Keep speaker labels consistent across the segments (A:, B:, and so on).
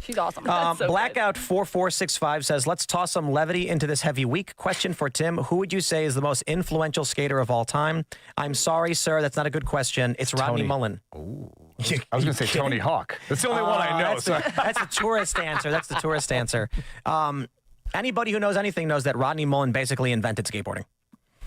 A: She's awesome. That's so
B: Blackout 4465 says, let's toss some levity into this heavy week. Question for Tim. Who would you say is the most influential skater of all time? I'm sorry, sir. That's not a good question. It's Rodney Mullen.
C: Ooh. I was going to say Tony Hawk. That's the only one I know.
B: That's the tourist answer. That's the tourist answer. Anybody who knows anything knows that Rodney Mullen basically invented skateboarding.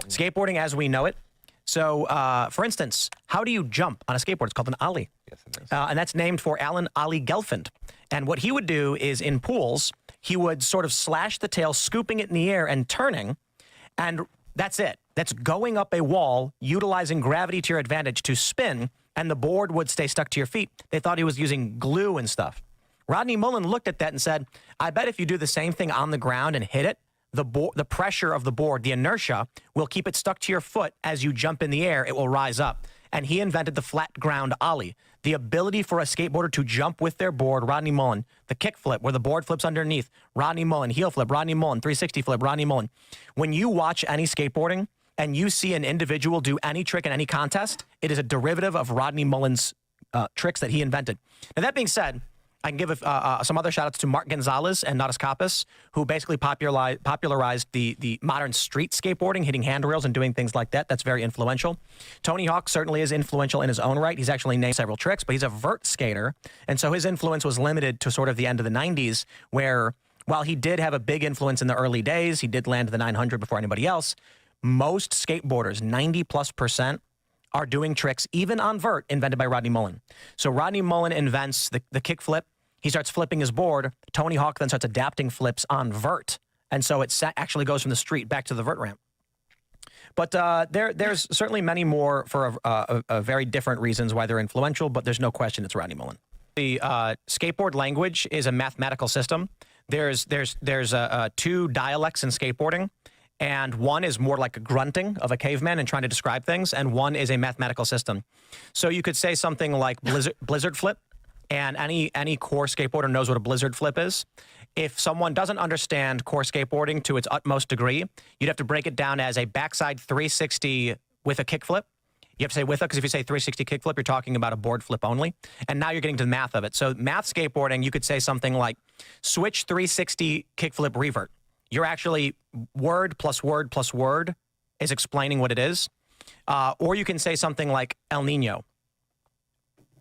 B: Skateboarding as we know it. So, for instance, how do you jump on a skateboard? It's called an ollie.
C: Yes, it is.
B: And that's named for Alan Ollie Gelfand. And what he would do is in pools, he would sort of slash the tail, scooping it in the air and turning. And that's it. That's going up a wall, utilizing gravity to your advantage to spin, and the board would stay stuck to your feet. They thought he was using glue and stuff. Rodney Mullen looked at that and said, I bet if you do the same thing on the ground and hit it, the pressure of the board, the inertia, will keep it stuck to your foot as you jump in the air. It will rise up. And he invented the flat ground ollie, the ability for a skateboarder to jump with their board. Rodney Mullen, the kick flip where the board flips underneath. Rodney Mullen, heel flip. Rodney Mullen, 360 flip. Rodney Mullen. When you watch any skateboarding and you see an individual do any trick in any contest, it is a derivative of Rodney Mullen's tricks that he invented. Now, that being said, I can give some other shout-outs to Mark Gonzalez and Natas Kappas, who basically popularized the modern street skateboarding, hitting handrails and doing things like that. That's very influential. Tony Hawk certainly is influential in his own right. He's actually named several tricks, but he's a vert skater, and so his influence was limited to sort of the end of the 90s, where while he did have a big influence in the early days, he did land the 900 before anybody else, most skateboarders, 90+%, are doing tricks, even on vert, invented by Rodney Mullen. So Rodney Mullen invents the kick flip. He starts flipping his board. Tony Hawk then starts adapting flips on vert. And so it actually goes from the street back to the vert ramp. But there's certainly many more for a very different reasons why they're influential, but there's no question it's Rodney Mullen. The skateboard language is a mathematical system. There's two dialects in skateboarding. And one is more like a grunting of a caveman and trying to describe things, and one is a mathematical system. So you could say something like blizzard flip, and any core skateboarder knows what a blizzard flip is. If someone doesn't understand core skateboarding to its utmost degree, you'd have to break it down as a backside 360 with a kickflip. You have to say with it, because if you say 360 kickflip, you're talking about a board flip only. And now you're getting to the math of it. So math skateboarding, you could say something like switch 360 kickflip revert. You're actually word plus word plus word is explaining what it is. Or you can say something like El Nino.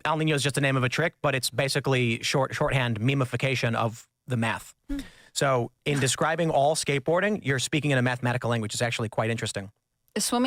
B: El Nino is just the name of a trick, but it's basically shorthand memification of the math. So in describing all skateboarding, you're speaking in a mathematical language. It's actually quite interesting.
A: Is swimming